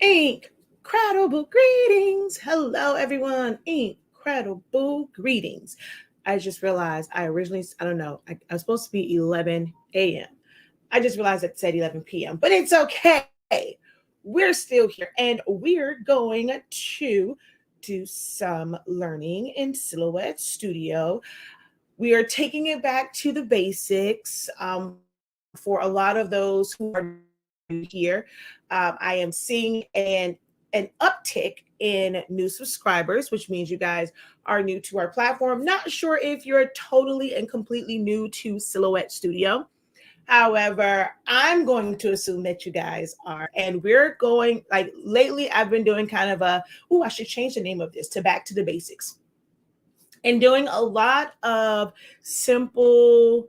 Incredible greetings. Hello, everyone. Incredible greetings. I just realized I don't know, I was supposed to be 11 a.m. I just realized it said 11 p.m., but it's okay. We're still here and we're going to do some learning in Silhouette Studio. We are taking it back to the basics for a lot of those who are here. I am seeing an uptick in new subscribers, which means you guys are new to our platform. Not sure if you're totally and completely new to Silhouette Studio. However, I'm going to assume that you guys are. And we're going, like lately, I've been doing kind of I should change the name of this to Back to the Basics. And doing a lot of simple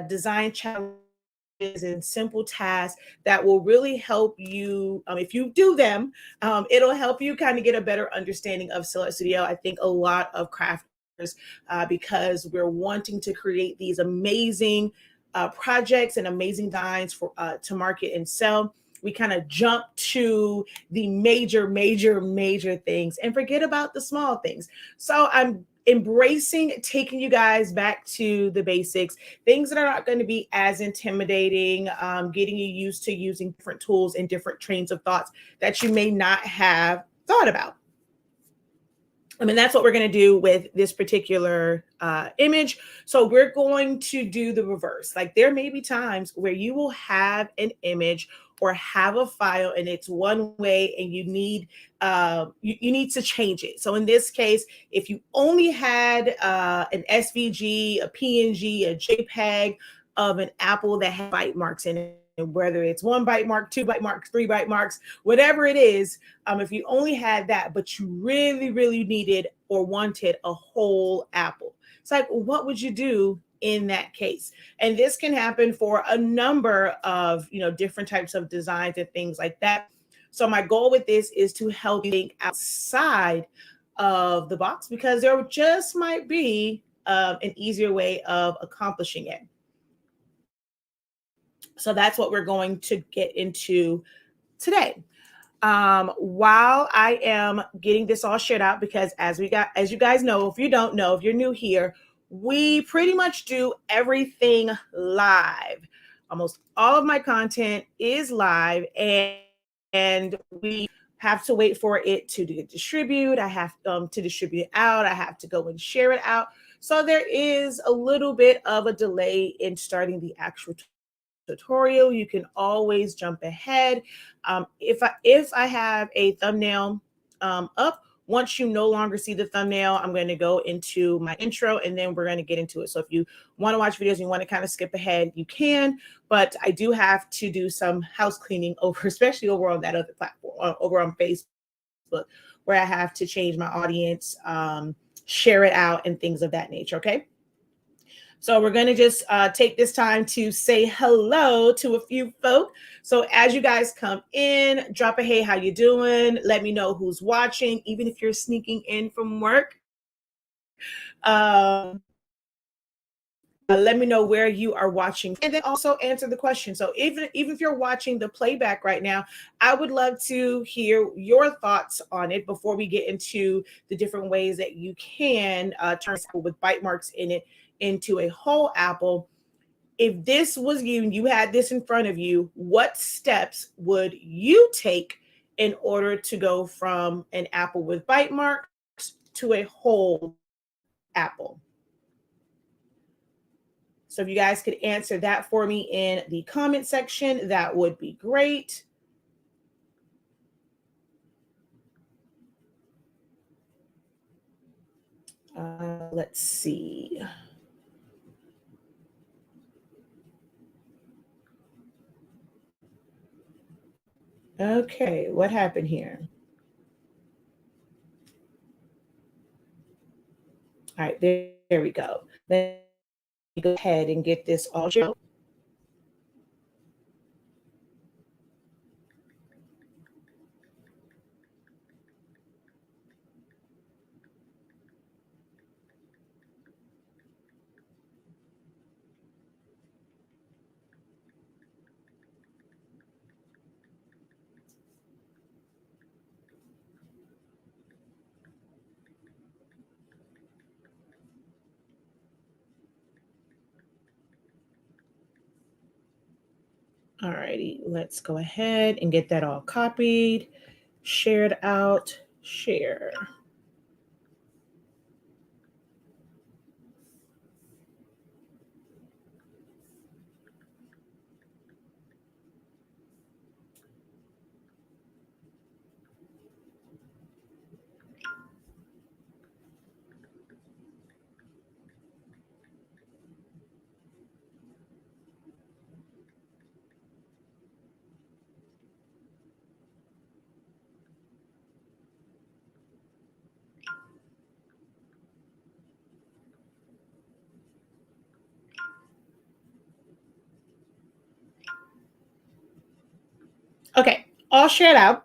design challenges and simple tasks that will really help you. If you do them, it'll help you kind of get a better understanding of Silhouette Studio. I think a lot of crafters, because we're wanting to create these amazing projects and amazing designs for to market and sell, we kind of jump to the major things and forget about the small things. So I'm embracing taking you guys back to the basics, things that are not going to be as intimidating, getting you used to using different tools and different trains of thoughts that you may not have thought about. I mean, that's what we're going to do with this particular image. So we're going to do the reverse. Like there may be times where you will have an image or have a file and it's one way and you need you need to change it. So in this case, if you only had an SVG, a PNG, a JPEG of an apple that had bite marks in it, whether it's 1 bite mark, 2 bite marks, 3 bite marks, whatever it is, if you only had that, but you really needed or wanted a whole apple, it's like, what would you do in that case? And this can happen for a number of, different types of designs and things like that. So my goal with this is to help you think outside of the box, because there just might be an easier way of accomplishing it. So that's what we're going to get into today. While I am getting this all shared out, because as you guys know, if you don't know, if you're new here, we pretty much do everything live. Almost all of my content is live, and we have to wait for it to distribute. I have to distribute it out. I have to go and share it out. So there is a little bit of a delay in starting the actual tutorial. You can always jump ahead. If I have a thumbnail up, once you no longer see the thumbnail, I'm going to go into my intro and then we're going to get into it. So if you want to watch videos and you want to kind of skip ahead, you can, but I do have to do some house cleaning over, especially over on that other platform, over on Facebook, where I have to change my audience, share it out and things of that nature. Okay. So we're going to just take this time to say hello to a few folk. So as you guys come in, drop a hey, how you doing? Let me know who's watching, even if you're sneaking in from work. Let me know where you are watching, and then also answer the question. So even if you're watching the playback right now, I would love to hear your thoughts on it before we get into the different ways that you can turn apple with bite marks in it into a whole apple. If this was you and you had this in front of you, what steps would you take in order to go from an apple with bite marks to a whole apple? So if you guys could answer that for me in the comment section, that would be great. Let's see. Okay, what happened here? All right, there we go. Let me go ahead and get this all shown. All righty, let's go ahead and get that all copied, shared out, share. Okay, all shared out.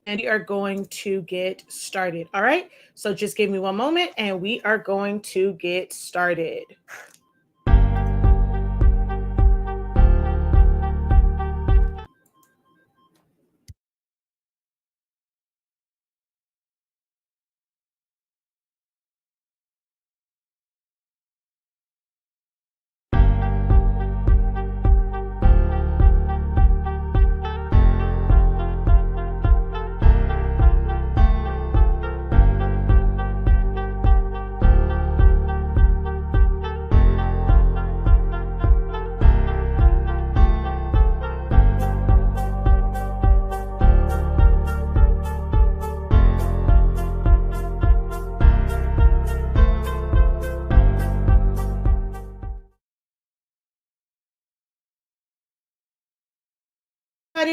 And we are going to get started. All right, so just give me one moment and we are going to get started.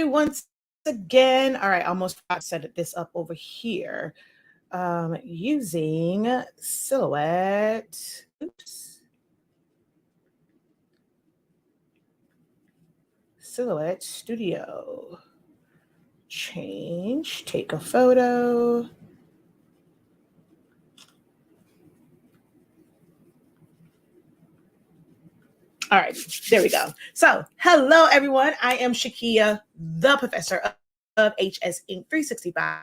Once again, all right, almost forgot to set this up over here. Using Silhouette. Oops. Silhouette Studio. Change, take a photo. All right, there we go. So, hello everyone. I am Shakia, the professor of HSINK365,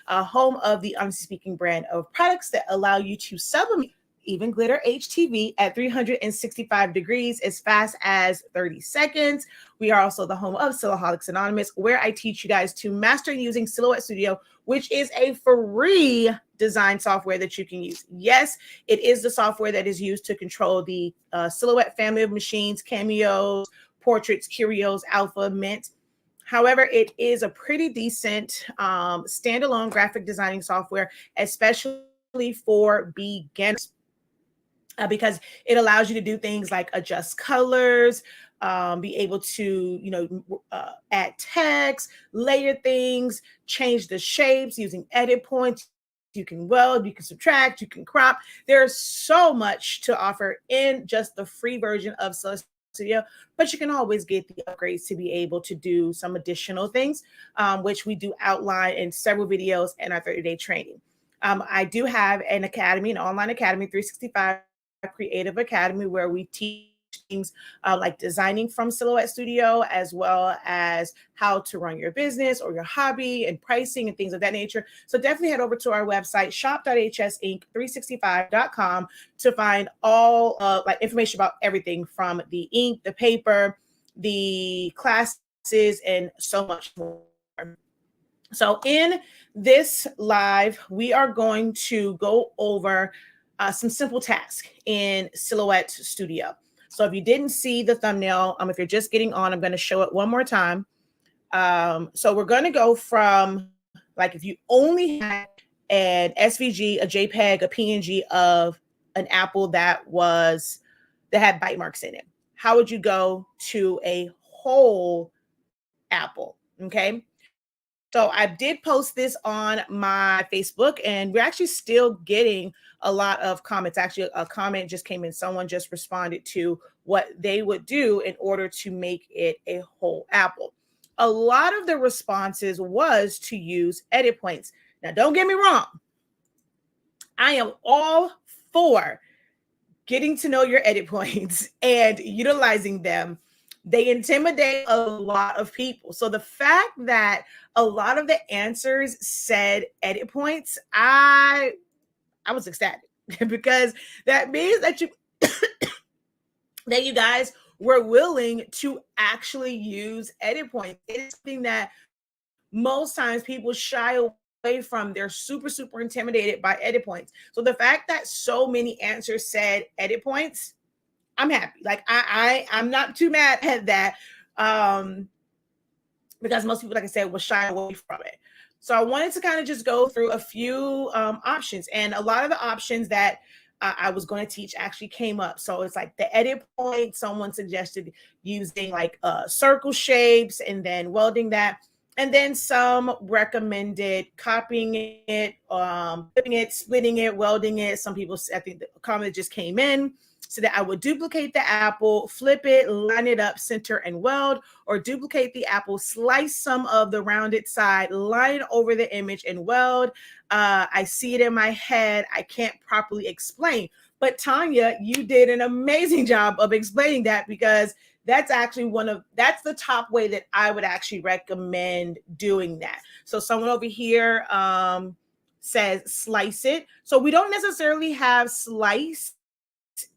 home of the honestly speaking brand of products that allow you to sublimate even glitter HTV at 365 degrees as fast as 30 seconds. We are also the home of Silhoueholics Anonymous, where I teach you guys to master using Silhouette Studio, which is a free design software that you can use. Yes, it is the software that is used to control the Silhouette family of machines, Cameos, Portraits, Curios, Alpha, Mint. However, it is a pretty decent standalone graphic designing software, especially for beginners. Because it allows you to do things like adjust colors, be able to, add text, layer things, change the shapes using edit points. You can weld, you can subtract, you can crop. There's so much to offer in just the free version of Studio, but you can always get the upgrades to be able to do some additional things, which we do outline in several videos in our 30-day training. I do have an academy, an online academy, 365 Creative Academy, where we teach things like designing from Silhouette Studio, as well as how to run your business or your hobby and pricing and things of that nature. So definitely head over to our website, shop.hsink365.com, to find all like information about everything from the ink, the paper, the classes, and so much more. So in this live, we are going to go over some simple tasks in Silhouette Studio. So if you didn't see the thumbnail, if you're just getting on, I'm going to show it one more time. So we're going to go from, like, if you only had an SVG, a JPEG, a PNG of an apple that had bite marks in it, how would you go to a whole apple? Okay. So I did post this on my Facebook, and we're actually still getting a lot of comments. Actually, a comment just came in. Someone just responded to what they would do in order to make it a whole apple. A lot of the responses was to use edit points. Now, don't get me wrong. I am all for getting to know your edit points and utilizing them. They intimidate a lot of people. So the fact that a lot of the answers said edit points, I was ecstatic. because that means that you guys were willing to actually use edit points. It is something that most times people shy away from. They're super, super intimidated by edit points. So the fact that so many answers said edit points, I'm happy. Like I'm not too mad at that. Because most people, like I said, will shy away from it. So I wanted to kind of just go through a few options, and a lot of the options that I was going to teach actually came up. So it's like the edit point. Someone suggested using like circle shapes and then welding that. And then some recommended copying it, flipping it, splitting it, welding it. Some people, I think the comment just came in, so that I would duplicate the apple, flip it, line it up, center, and weld, or duplicate the apple, slice some of the rounded side, line over the image, and weld. I see it in my head. I can't properly explain. But Tanya, you did an amazing job of explaining that, because that's actually that's the top way that I would actually recommend doing that. So someone over here says slice it. So we don't necessarily have slice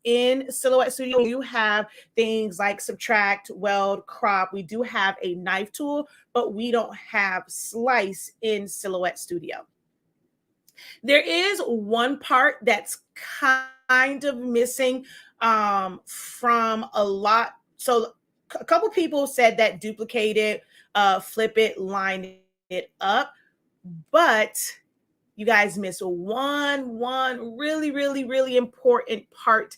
in Silhouette Studio. We do have things like subtract, weld, crop. We do have a knife tool, but we don't have slice in Silhouette Studio. There is one part that's kind of missing from a lot. So a couple people said that duplicate it, flip it, line it up, but you guys missed one really, really, really important part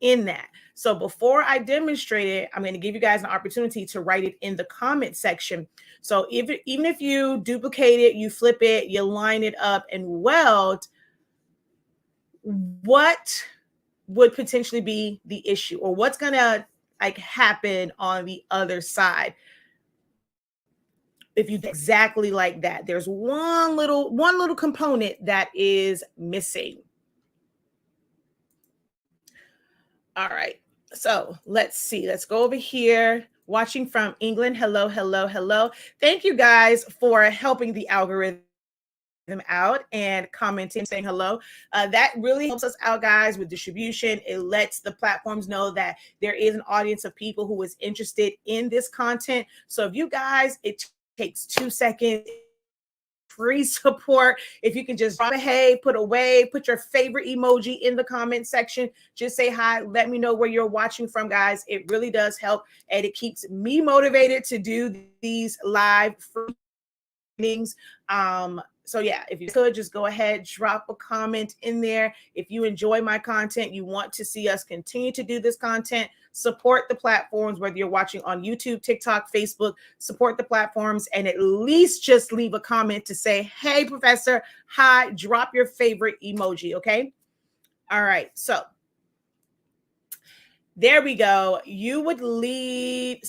in that. So before I demonstrate it, I'm going to give you guys an opportunity to write it in the comment section. So even if you duplicate it, you flip it, you line it up and weld, what would potentially be the issue, or what's going to like happen on the other side if you do exactly like that? There's one little component that is missing. All right. So let's see. Let's go over here. Watching from England. Hello, hello, hello. Thank you guys for helping the algorithm out and commenting, saying hello. That really helps us out, guys, with distribution. It lets the platforms know that there is an audience of people who is interested in this content. So if you guys, it takes 2 seconds, free support. If you can just drop a hey, put a wave, put your favorite emoji in the comment section, just say hi, let me know where you're watching from, guys. It really does help, and it keeps me motivated to do these live free meetings. So yeah, if you could just go ahead, drop a comment in there. If you enjoy my content, you want to see us continue to do this content, support the platforms, whether you're watching on YouTube, TikTok, Facebook, support the platforms, and at least just leave a comment to say, hey, Professor, hi, drop your favorite emoji, okay? All right, so there we go. You would leave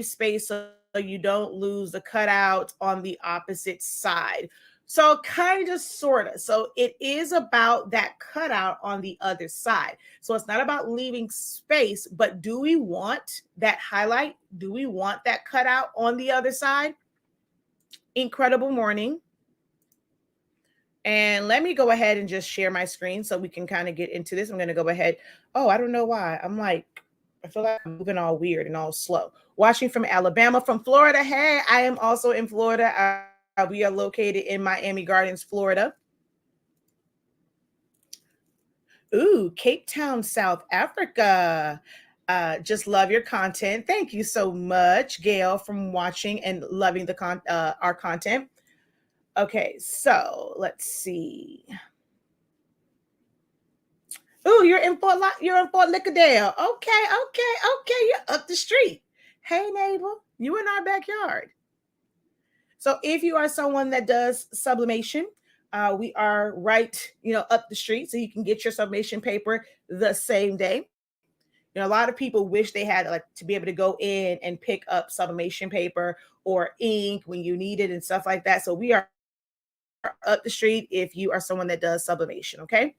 space so you don't lose the cutout on the opposite side. So kind of, sort of. So it is about that cutout on the other side. So it's not about leaving space, but do we want that highlight? Do we want that cutout on the other side? Incredible morning. And let me go ahead and just share my screen so we can kind of get into this. I'm going to go ahead. Oh, I don't know why. I feel like I'm moving all weird and all slow. Watching from Alabama, from Florida. Hey, I am also in Florida. We are located in Miami Gardens, Florida. Ooh, Cape Town, South Africa. Just love your content. Thank you so much, Gail, from watching and loving our content. Okay, so let's see. Ooh, you're in Fort Lauderdale. Okay. You're up the street. Hey, neighbor, you in our backyard. So if you are someone that does sublimation, we are right, up the street, so you can get your sublimation paper the same day. A lot of people wish they had to be able to go in and pick up sublimation paper or ink when you need it and stuff like that. So we are up the street if you are someone that does sublimation. Okay.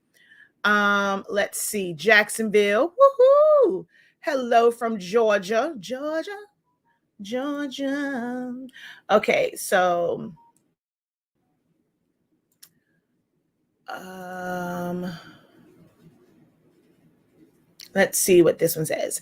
Let's see. Jacksonville. Woohoo! Hello from Georgia. Georgia. Okay, so Let's see what this one says.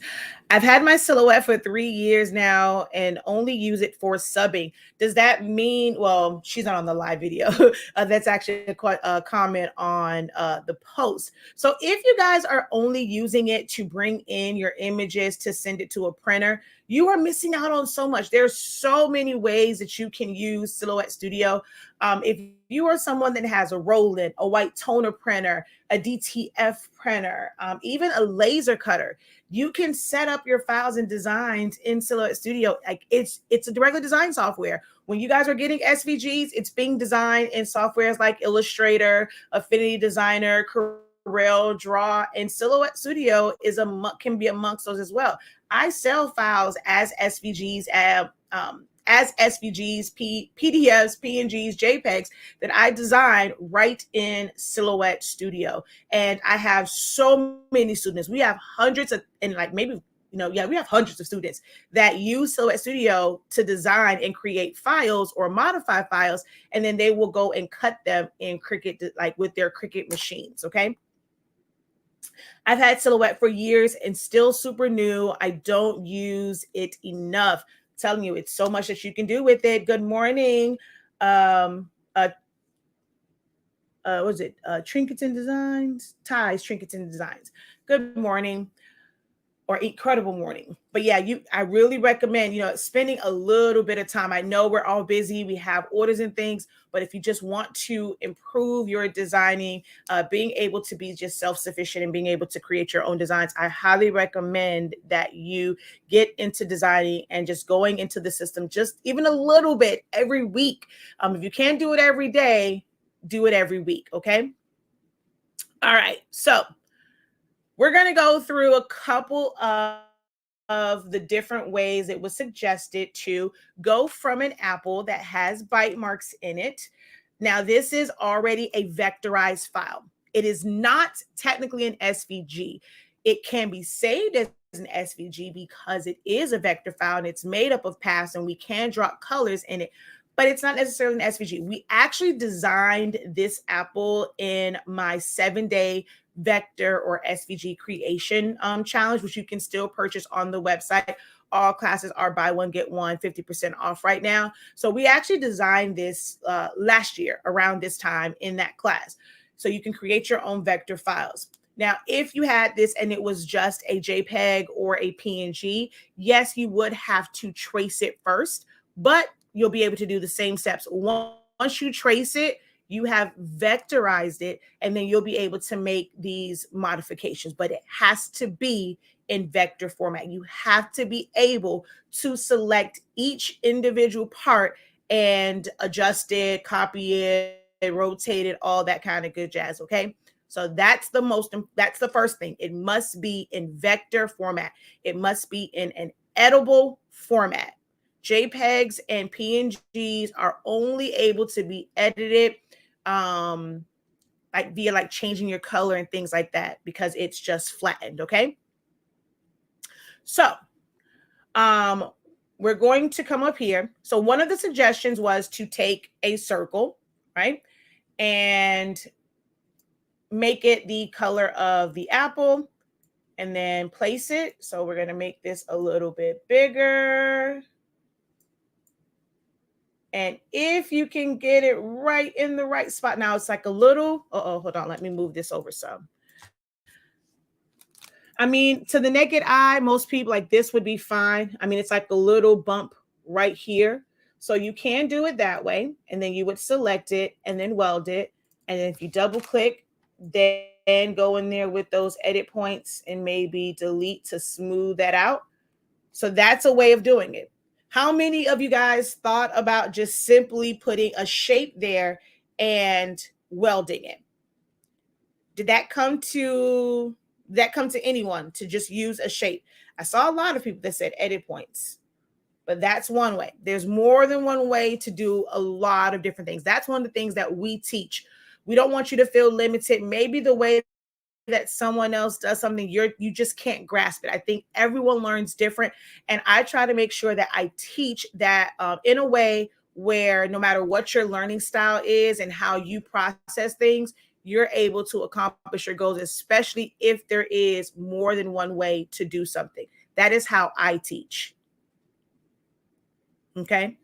I've had my silhouette for 3 years now and only use it for subbing. Does that mean, well, she's not on the live video. That's actually a comment on the post. So if you guys are only using it to bring in your images to send it to a printer, you are missing out on so much. There's so many ways that you can use Silhouette Studio. If you are someone that has a Roland, a white toner printer, a DTF printer, even a laser cutter, you can set up your files and designs in Silhouette Studio. Like it's a regular design software. When you guys are getting SVGs, it's being designed in softwares like Illustrator, Affinity Designer, Corel Draw, and Silhouette Studio can be amongst those as well. I sell files as SVGs, PDFs, PNGs, JPEGs that I design right in Silhouette Studio. And I have so many students. We have hundreds of, and like maybe, we have hundreds of students that use Silhouette Studio to design and create files or modify files, and then they will go and cut them in Cricut, like with their Cricut machines, okay? I've had Silhouette for years and still super new. I don't use it enough. I'm telling you, it's so much that you can do with it. Good morning. Was it Trinkets and Designs? Ties, Trinkets and Designs. Good morning. Or incredible morning. But yeah, I really recommend, spending a little bit of time. I know we're all busy. We have orders and things, but if you just want to improve your designing, being able to be just self-sufficient and being able to create your own designs, I highly recommend that you get into designing and just going into the system, just even a little bit every week. If you can't do it every day, do it every week. Okay. All right. So we're going to go through a couple of the different ways it was suggested to go from an apple that has bite marks in it. Now, this is already a vectorized file. It is not technically an SVG. It can be saved as an SVG because it is a vector file and it's made up of paths and we can drop colors in it, but it's not necessarily an SVG. We actually designed this apple in my 7-day vector or SVG creation challenge, which you can still purchase on the website. All classes are buy one, get one, 50% off right now. So we actually designed this last year around this time in that class. So you can create your own vector files. Now, if you had this and it was just a JPEG or a PNG, yes, you would have to trace it first, but you'll be able to do the same steps. Once you trace it, you have vectorized it, and then you'll be able to make these modifications, but it has to be in vector format. You have to be able to select each individual part and adjust it, copy it, rotate it, all that kind of good jazz, okay? So that's the first thing. It must be in vector format. It must be in an editable format. JPEGs and PNGs are only able to be edited like via like changing your color and things like that, because it's just flattened, okay? So we're going to come up here. So one of the suggestions was to take a circle, right? And make it the color of the apple and then place it. So we're going to make this a little bit bigger. And if you can get it right in the right spot, now it's like a little, hold on, let me move this over some. I mean, to the naked eye, most people like this would be fine. I mean, it's like a little bump right here. So you can do it that way. And then you would select it and then weld it. And then if you double click, then go in there with those edit points and maybe delete to smooth that out. So that's a way of doing it. How many of you guys thought about just simply putting a shape there and welding it? Did that come to anyone to just use a shape? I saw a lot of people that said edit points, but that's one way. There's more than one way to do a lot of different things. That's one of the things that we teach. We don't want you to feel limited. Maybe the way that someone else does something, you just can't grasp it. I think everyone learns different. And I try to make sure that I teach that in a way where no matter what your learning style is and how you process things, you're able to accomplish your goals, especially if there is more than one way to do something. That is how I teach. Okay.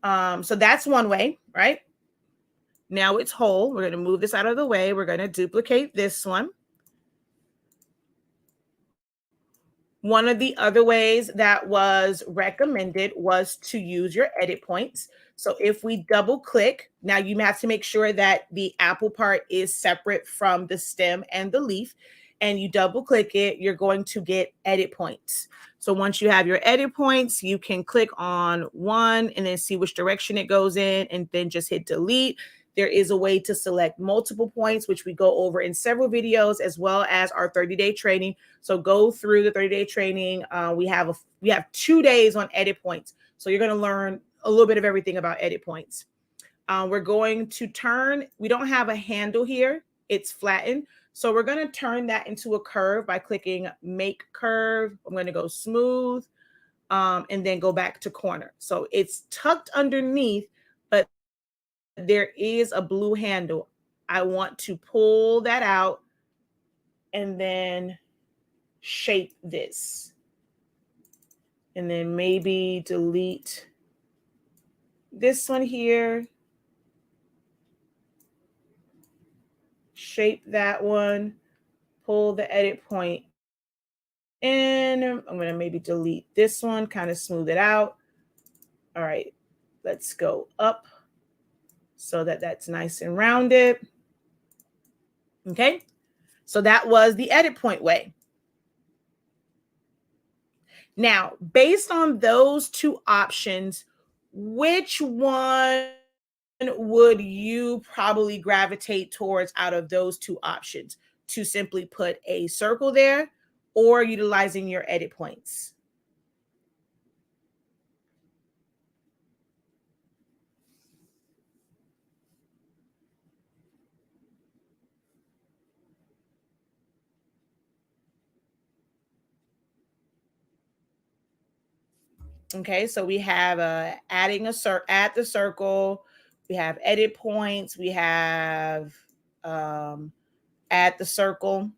So that's one way, right? Now it's whole. We're going to move this out of the way. We're going to duplicate this one. One of the other ways that was recommended was to use your edit points. So if we double click, now you have to make sure that the apple part is separate from the stem and the leaf, and you double click it, you're going to get edit points. So once you have your edit points, you can click on one and then see which direction it goes in, and then just hit delete. There is a way to select multiple points, which we go over in several videos, as well as our 30-day training. So go through the 30-day training. We have 2 days on edit points. So you're going to learn a little bit of everything about edit points. We're going to turn, we don't have a handle here. It's flattened. So we're going to turn that into a curve by clicking make curve. I'm going to go smooth and then go back to corner. So it's tucked underneath, but there is a blue handle. I want to pull that out and then shape this. And then maybe delete this one here. Shape that one. Pull the edit point in. I'm going to maybe delete this one, kind of smooth it out. All right, let's go up so that that's nice and rounded. Okay, so that was the edit point way. Now, based on those two options, which one would you probably gravitate towards out of those two options? To simply put a circle there or utilizing your edit points? Okay, so we have add the circle, we have edit points, we have add the circle.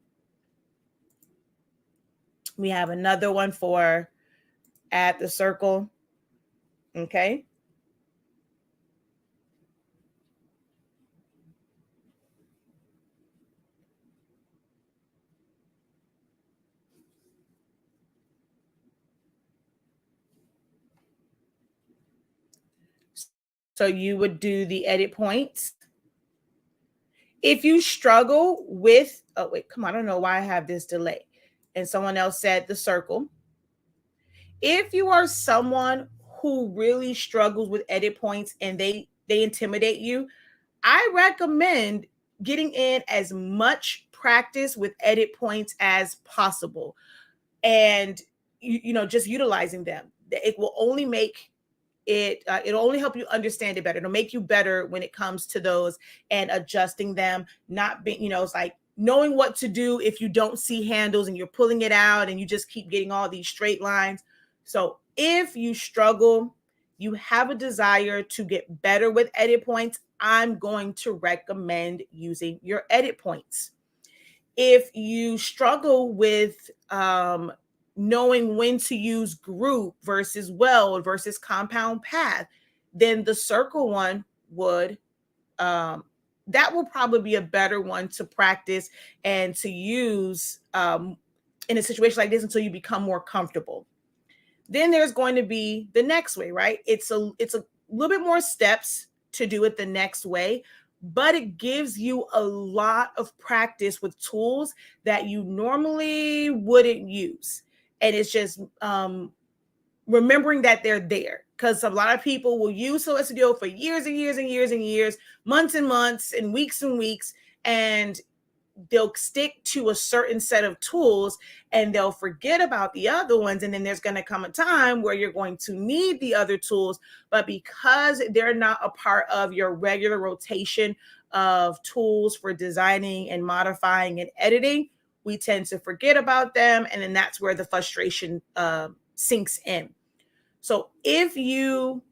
We have another one for add the circle. Okay. So you would do the edit points. If you struggle with, oh wait, come on, I don't know why I have this delay. And someone else said the circle. If you are someone who really struggles with edit points and they intimidate you, I recommend getting in as much practice with edit points as possible, and just utilizing them. It will only make it'll only help you understand it better. It'll make you better when it comes to those and adjusting them, not being, it's like knowing what to do if you don't see handles and you're pulling it out and you just keep getting all these straight lines. So if you struggle, you have a desire to get better with edit points, I'm going to recommend using your edit points. If you struggle with knowing when to use group versus weld versus compound path, then the circle one would, that will probably be a better one to practice and to use in a situation like this until you become more comfortable. Then there's going to be the next way, right? It's a little bit more steps to do it the next way, but it gives you a lot of practice with tools that you normally wouldn't use. And it's just remembering that they're there, because a lot of people will use Solar Studio for years and years and years and years, months and months and weeks, and they'll stick to a certain set of tools and they'll forget about the other ones. And then there's going to come a time where you're going to need the other tools, but because they're not a part of your regular rotation of tools for designing and modifying and editing, we tend to forget about them. And then that's where the frustration sinks in. So if you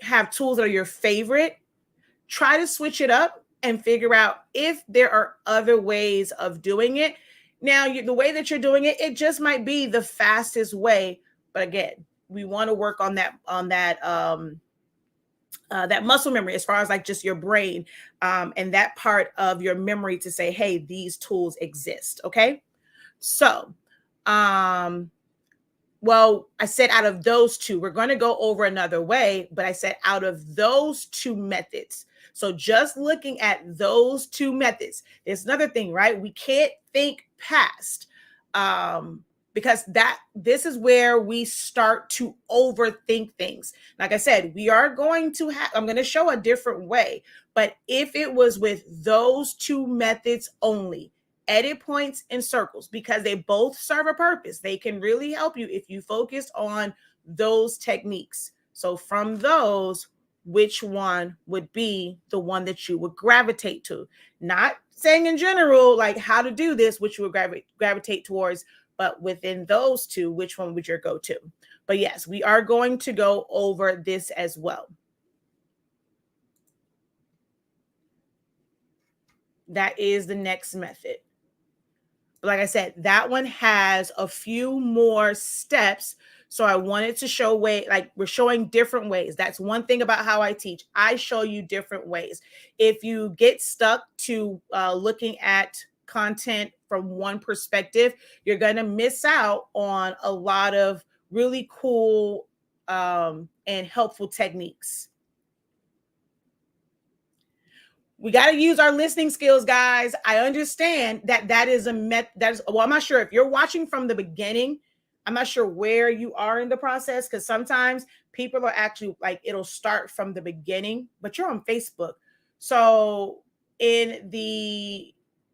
have tools that are your favorite, try to switch it up and figure out if there are other ways of doing it. Now, the way that you're doing it, it just might be the fastest way. But again, we want to work on that muscle memory, as far as like just your brain, and that part of your memory to say, hey, these tools exist. Okay. So, well, I said out of those two, we're going to go over another way, but I said out of those two methods. So just looking at those two methods, there's another thing, right? We can't think past, because this is where we start to overthink things. Like I said, we are going to I'm going to show a different way, but if it was with those two methods only, edit points and circles, because they both serve a purpose. They can really help you if you focus on those techniques. So from those, which one would be the one that you would gravitate to? Not saying in general, like how to do this, which you would gravitate towards, but within those two, which one would your go to? But yes, we are going to go over this as well. That is the next method. Like I said, that one has a few more steps. So I wanted to show like we're showing different ways. That's one thing about how I teach. I show you different ways. If you get stuck to looking at content from one perspective, you're going to miss out on a lot of really cool and helpful techniques. We got to use our listening skills, guys. I understand that is a method. Well, I'm not sure if you're watching from the beginning. I'm not sure where you are in the process, because sometimes people are actually like, it'll start from the beginning, but you're on Facebook. So in the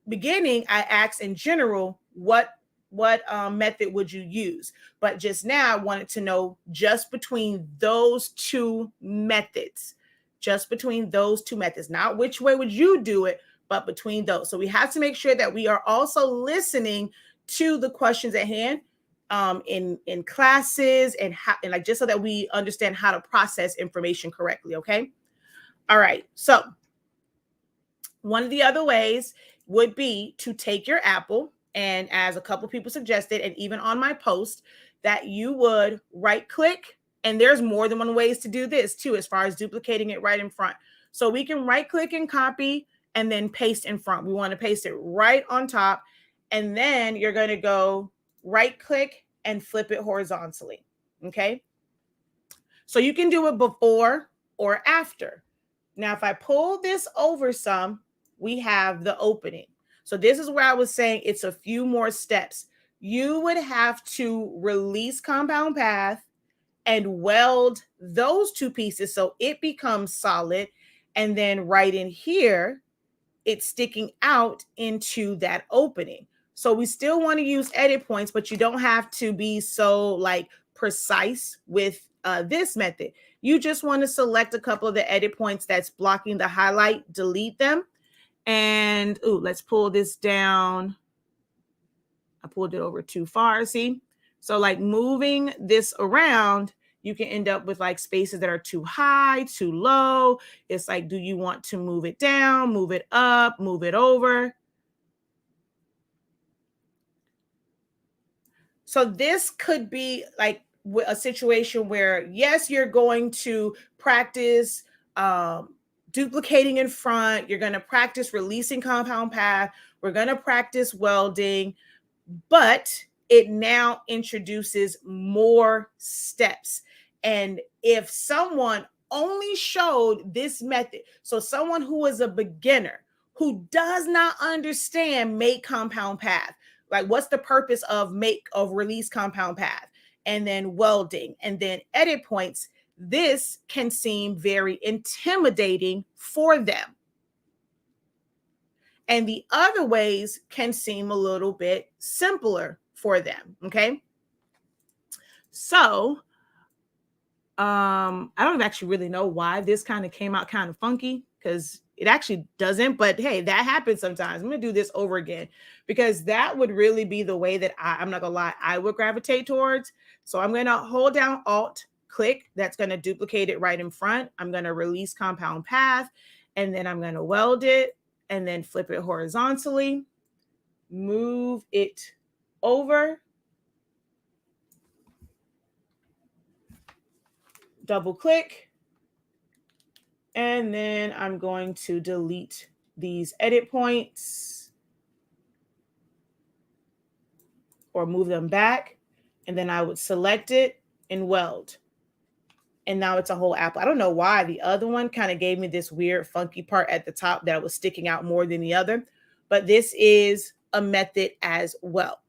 beginning, I asked in general, what method would you use? But just now I wanted to know just between those two methods. Just between those two methods, not which way would you do it, but between those. So we have to make sure that we are also listening to the questions at hand in classes and like just so that we understand how to process information correctly. Okay. All right. So one of the other ways would be to take your apple, and as a couple people suggested, and even on my post, that you would right click. And there's more than one ways to do this too, as far as duplicating it right in front. So we can right click and copy and then paste in front. We want to paste it right on top. And then you're going to go right click and flip it horizontally. Okay. So you can do it before or after. Now, if I pull this over some, we have the opening. So this is where I was saying it's a few more steps. You would have to release compound path and weld those two pieces so it becomes solid. And then right in here, it's sticking out into that opening. So we still want to use edit points, but you don't have to be so like precise with this method. You just want to select a couple of the edit points that's blocking the highlight, delete them. And let's pull this down. I pulled it over too far, see? So like moving this around, you can end up with like spaces that are too high, too low. It's like, do you want to move it down, move it up, move it over? So this could be like a situation where, yes, you're going to practice duplicating in front. You're going to practice releasing compound path. We're going to practice welding, but it now introduces more steps. And if someone only showed this method, so someone who is a beginner, who does not understand make compound path, like what's the purpose of release compound path, and then welding, and then edit points, this can seem very intimidating for them. And the other ways can seem a little bit simpler for them. Okay. So I don't actually really know why this kind of came out kind of funky, because it actually doesn't, but hey, that happens sometimes. I'm going to do this over again, because that would really be the way that I'm not going to lie, I would gravitate towards. So I'm going to hold down Alt, click. That's going to duplicate it right in front. I'm going to release compound path, and then I'm going to weld it. and then flip it horizontally, move it over, double click, and then I'm going to delete these edit points or move them back, and then I would select it and weld. And now it's a whole apple. I don't know why the other one kind of gave me this weird funky part at the top that was sticking out more than the other, but this is a method as well.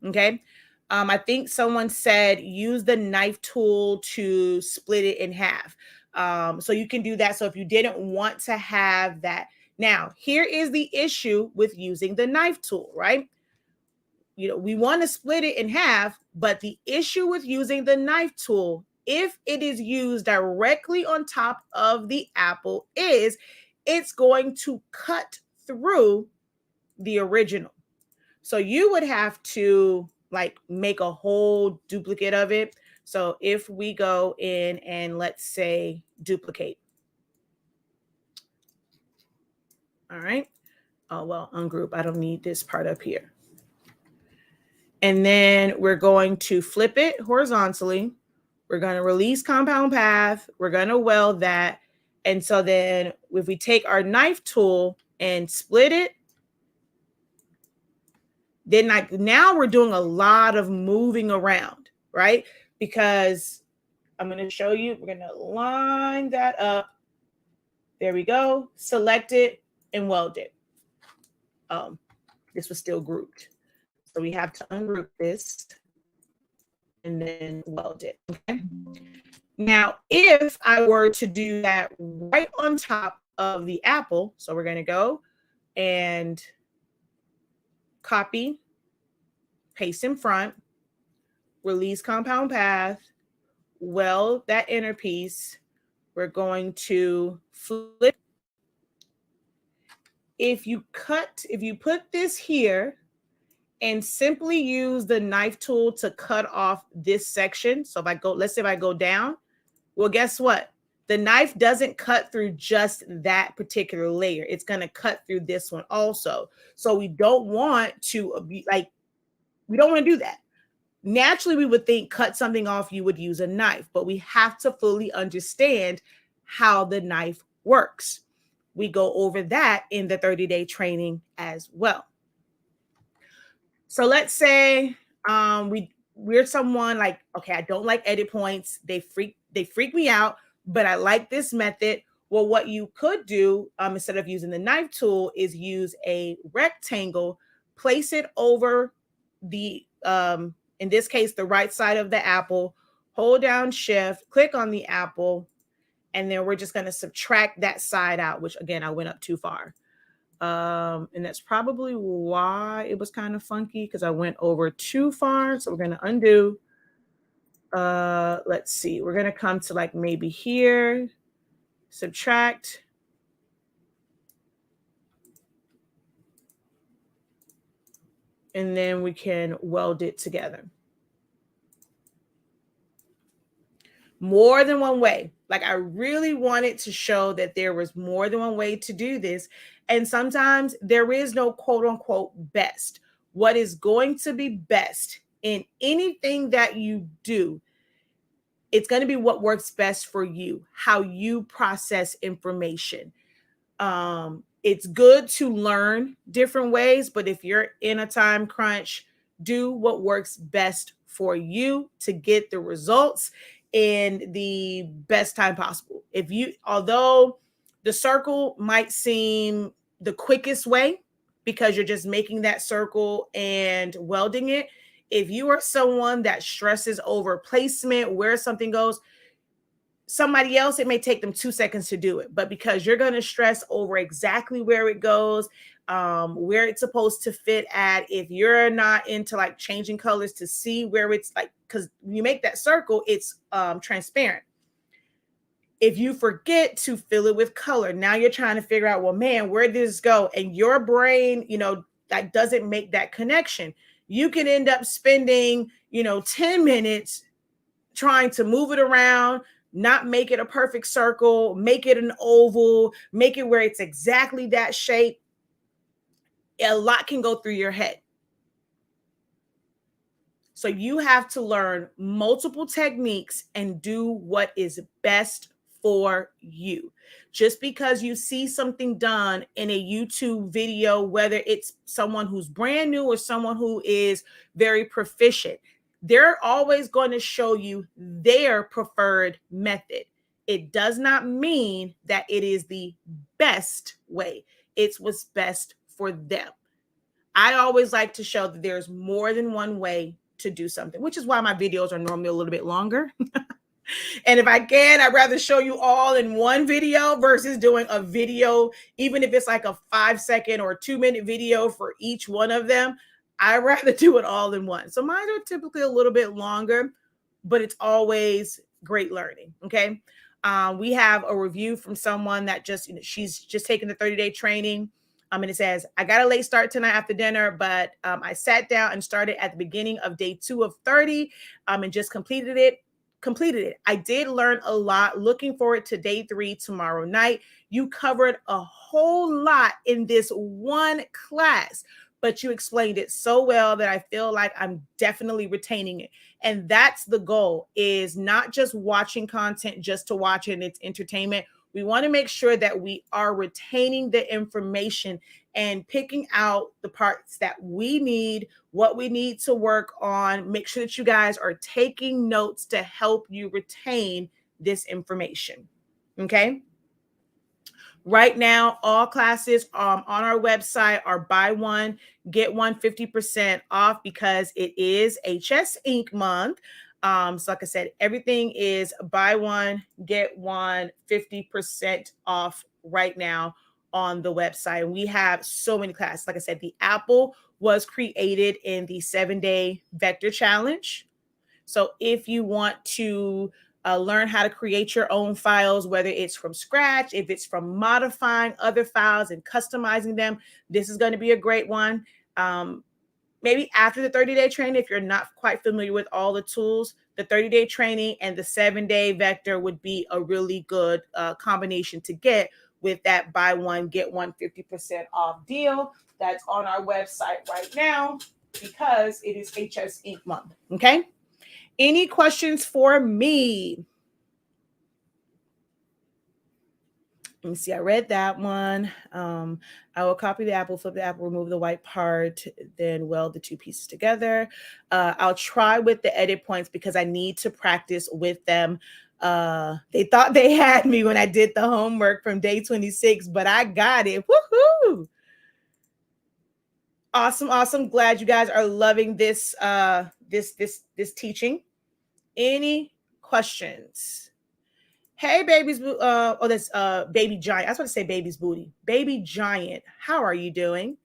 Okay. I think someone said use the knife tool to split it in half. So you can do that. So if you didn't want to have that. Now, here is the issue with using the knife tool, right? We want to split it in half, but the issue with using the knife tool, if it is used directly on top of the apple, is it's going to cut through the original. So you would have to make a whole duplicate of it. So if we go in and let's say duplicate. All right. Oh, well, ungroup. I don't need this part up here. And then we're going to flip it horizontally. We're going to release compound path. We're going to weld that. And so then if we take our knife tool and split it, then now we're doing a lot of moving around, right? Because I'm going to show you, we're going to line that up. There we go. Select it and weld it. This was still grouped. So we have to ungroup this and then weld it. Okay. Now, if I were to do that right on top of the apple, so we're going to go and copy, paste in front, release compound path, weld that inner piece. We're going to flip. If you put this here and simply use the knife tool to cut off this section. So let's say if I go down, well, guess what? The knife doesn't cut through just that particular layer. It's going to cut through this one also. So we don't want to do that. Naturally, we would think cut something off, you would use a knife, but we have to fully understand how the knife works. We go over that in the 30-day training as well. So let's say we're someone okay, I don't like edit points. They freak me out, but I like this method. Well, what you could do instead of using the knife tool is use a rectangle, place it over the, in this case, the right side of the apple, hold down shift, click on the apple, and then we're just going to subtract that side out, which again, I went up too far. And that's probably why it was kind of funky because I went over too far. So we're going to undo. Let's see. We're going to come to maybe here, subtract. And then we can weld it together. More than one way. I really wanted to show that there was more than one way to do this. And sometimes there is no quote unquote best. What is going to be best in anything that you do, it's going to be what works best for you, how you process information. It's good to learn different ways, but if you're in a time crunch, do what works best for you to get the results in the best time possible. Although the circle might seem the quickest way because you're just making that circle and welding it, if you are someone that stresses over placement, where something goes, somebody else, it may take them 2 seconds to do it. But because you're going to stress over exactly where it goes, where it's supposed to fit at, if you're not into changing colors to see where it's because you make that circle, it's transparent. If you forget to fill it with color, now you're trying to figure out, well, man, where did this go? And your brain, that doesn't make that connection. You can end up spending, 10 minutes trying to move it around, not make it a perfect circle, make it an oval, make it where it's exactly that shape. A lot can go through your head. So you have to learn multiple techniques and do what is best for you. Just because you see something done in a YouTube video, whether it's someone who's brand new or someone who is very proficient, they're always going to show you their preferred method. It does not mean that it is the best way. It's what's best for them. I always like to show that there's more than one way to do something, which is why my videos are normally a little bit longer. And if I can, I'd rather show you all in one video versus doing a video, even if it's like a 5-second or 2-minute video for each one of them. I'd rather do it all in one. So mine are typically a little bit longer, but it's always great learning. Okay. We have a review from someone that just, she's just taken the 30-day training. And it says, I got a late start tonight after dinner, but I sat down and started at the beginning of day 2 of 30 and just completed it. I did learn a lot. Looking forward to day 3 tomorrow night. You covered a whole lot in this one class, but you explained it so well that I feel like I'm definitely retaining it. And that's the goal, is not just watching content just to watch it and it's entertainment. We want to make sure that we are retaining the information and picking out the parts that we need, what we need to work on. Make sure that you guys are taking notes to help you retain this information. Okay. Right now, all classes on our website are buy one, get one 50% off because it is HS Ink month. So like I said, everything is buy one, get one 50% off right now on the website. And we have so many classes. Like I said, the apple was created in the 7-day vector challenge. So if you want to learn how to create your own files, whether it's from scratch, if it's from modifying other files and customizing them, this is going to be a great one. Maybe after the 30-day training, if you're not quite familiar with all the tools, the 30-day training and the 7-day vector would be a really good combination to get with that buy one, get one 50% off deal that's on our website right now because it is HS Ink month. Okay. Any questions for me? Let me see. I read that one. I will copy the apple, flip the apple, remove the white part, then weld the 2 pieces together. I'll try with the edit points because I need to practice with them. They thought they had me when I did the homework from day 26, but I got it. Woohoo! Awesome, awesome. Glad you guys are loving this this teaching. Any questions? Hey, baby's that's baby giant. I was going to say baby's booty. Baby giant, how are you doing?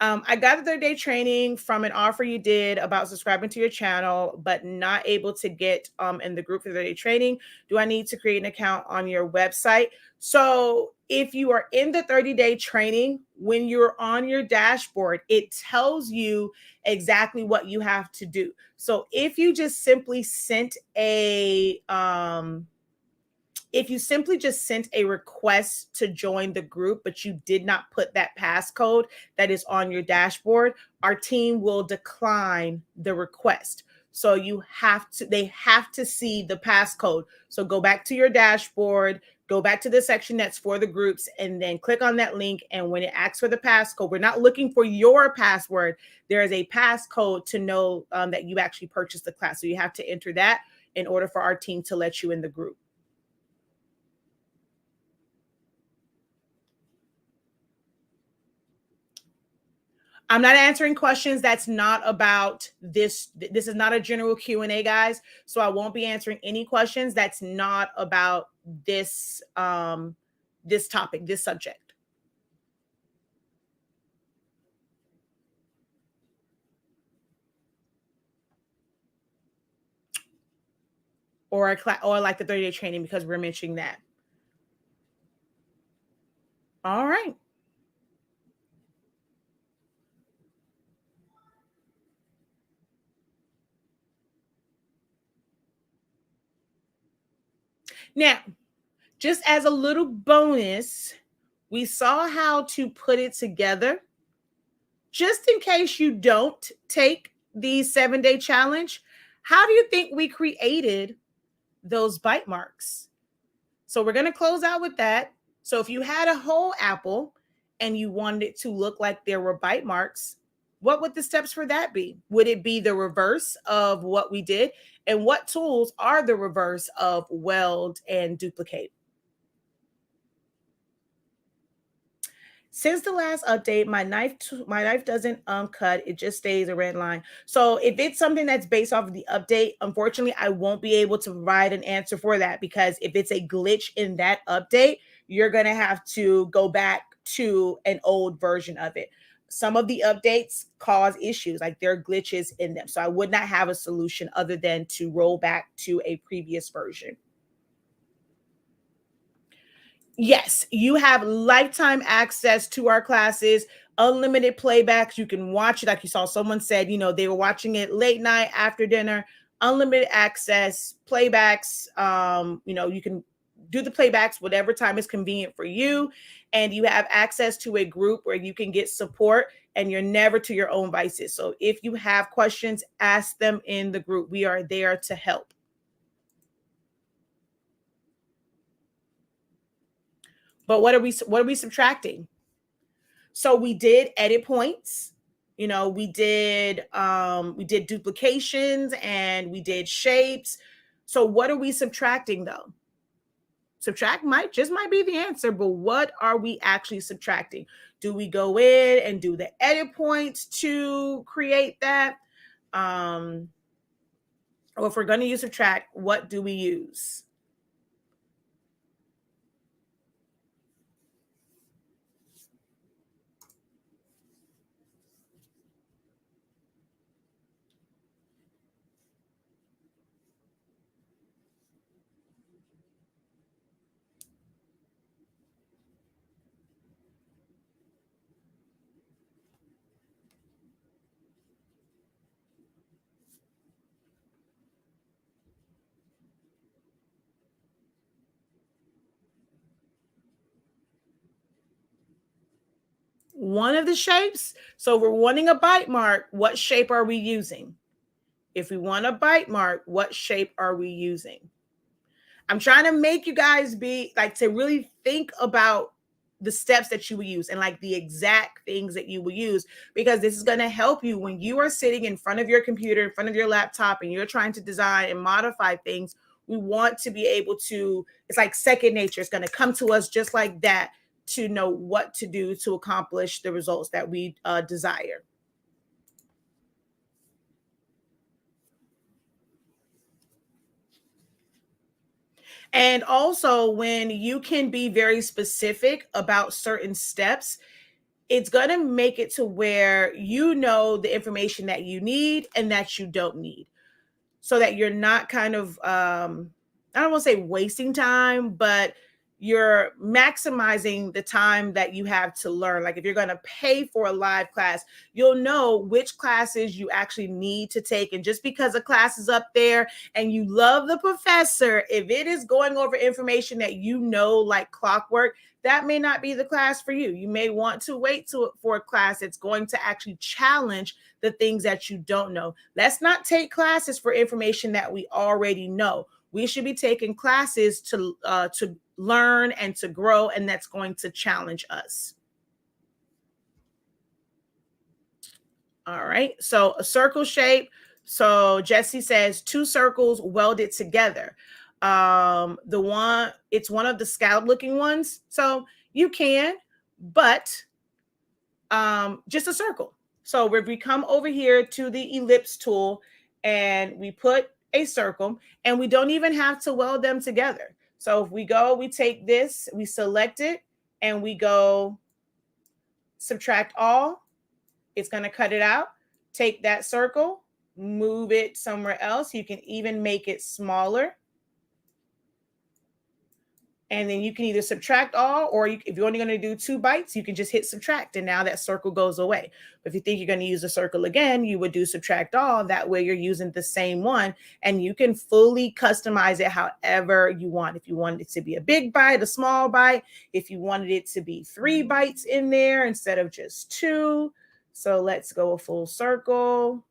I got the 30-day training from an offer you did about subscribing to your channel, but not able to get in the group for the 30-day training. Do I need to create an account on your website? So if you are in the 30-day training, when you're on your dashboard, it tells you exactly what you have to do. So if you just simply sent a request to join the group, but you did not put that passcode that is on your dashboard, our team will decline the request. So they have to see the passcode. So go back to your dashboard, go back to the section that's for the groups, and then click on that link. And when it asks for the passcode, we're not looking for your password. There is a passcode to know that you actually purchased the class. So you have to enter that in order for our team to let you in the group. I'm not answering questions that's not about this. This is not a general Q&A, guys. So I won't be answering any questions that's not about this, this topic, this subject. Or like the 30-day training because we're mentioning that. All right. Now, just as a little bonus, we saw how to put it together. Just in case you don't take the 7-day challenge, how do you think we created those bite marks? So we're going to close out with that. So if you had a whole apple and you wanted it to look like there were bite marks, what would the steps for that be? Would it be the reverse of what we did? And what tools are the reverse of weld and duplicate? Since the last update, my knife doesn't cut. It just stays a red line. So if it's something that's based off of the update, unfortunately, I won't be able to provide an answer for that, because if it's a glitch in that update, you're going to have to go back to an old version of it. Some of the updates cause issues, like there are glitches in them. So I would not have a solution other than to roll back to a previous version. Yes, you have lifetime access to our classes, unlimited playbacks. You can watch it. Like you saw someone said, they were watching it late night after dinner, unlimited access, playbacks. You can do the playbacks whatever time is convenient for you. And you have access to a group where you can get support, and you're never to your own devices. So if you have questions, ask them in the group. We are there to help. But what are we subtracting? So we did edit points. We did duplications, and we did shapes. So what are we subtracting though? Subtract might be the answer, but what are we actually subtracting? Do we go in and do the edit points to create that? Or if we're going to use subtract, what do we use? One of the shapes. So we're wanting a bite mark. What shape are we using? If we want a bite mark, what shape are we using? I'm trying to make you guys to really think about the steps that you will use, and like the exact things that you will use, because this is going to help you when you are sitting in front of your computer, in front of your laptop, and you're trying to design and modify things. We want to be able to, it's like second nature. It's going to come to us just like that, to know what to do to accomplish the results that we desire. And also, when you can be very specific about certain steps, it's going to make it to where you know the information that you need and that you don't need, so that you're not kind of, I don't want to say wasting time, but you're maximizing the time that you have to learn. Like if you're going to pay for a live class, you'll know which classes you actually need to take. And just because a class is up there and you love the professor, if it is going over information that like clockwork, that may not be the class for you. You may want to wait for a class that's going to actually challenge the things that you don't know. Let's not take classes for information that we already know. We should be taking classes to learn and to grow, and that's going to challenge us. All right. So a circle shape. So Jesse says 2 circles welded together. It's one of the scallop looking ones. So you can, but just a circle. So if we come over here to the ellipse tool and we put a circle, and we don't even have to weld them together. So if we take this, we select it, and we go subtract all, it's going to cut it out. Take that circle, move it somewhere else. You can even make it smaller. And then you can either subtract all, or if you're only going to do 2 bites, you can just hit subtract, and now that circle goes away. If you think you're going to use a circle again, you would do subtract all. That way you're using the same one, and you can fully customize it however you want. If you wanted it to be a big bite, a small bite, if you wanted it to be 3 bites in there instead of just 2. So let's go a full circle.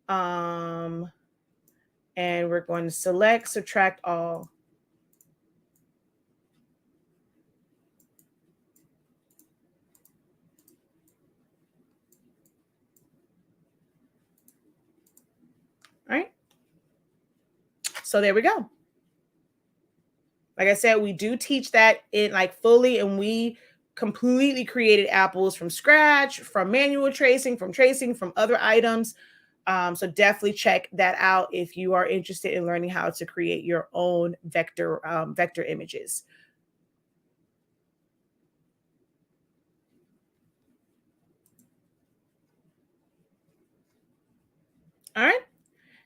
And we're going to select subtract all. All right. So there we go. Like I said, we do teach that in like fully, and we completely created apples from scratch, from manual tracing, from other items. So definitely check that out if you are interested in learning how to create your own vector images. All right.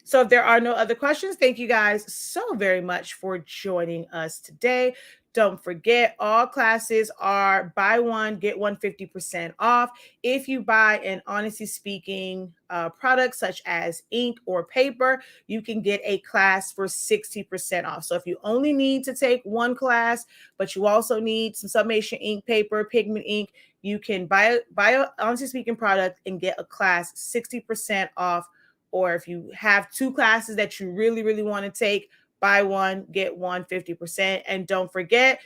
So if there are no other questions, thank you guys so very much for joining us today. Don't forget, all classes are buy one, get one 50% off. If you buy an Honestly Speaking product such as ink or paper, you can get a class for 60% off. So if you only need to take one class, but you also need some summation ink, paper, pigment ink, you can buy an Honestly Speaking product and get a class 60% off. Or if you have 2 classes that you really, really want to take, buy one, get one 50%. And don't forget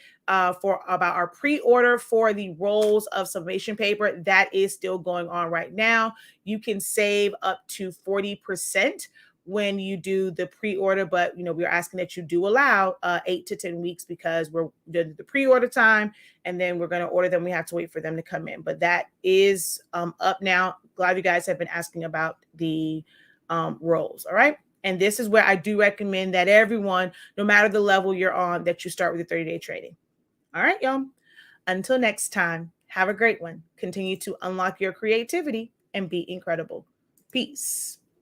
for about our pre-order for the rolls of summation paper, that is still going on right now. You can save up to 40% when you do the pre-order, but we're asking that you do allow 8 to 10 weeks because we're doing the pre-order time, and then we're going to order them. We have to wait for them to come in, but that is up now. Glad you guys have been asking about the roles. All right. And this is where I do recommend that everyone, no matter the level you're on, that you start with the 30-day trading. All right, y'all. Until next time, have a great one. Continue to unlock your creativity and be incredible. Peace.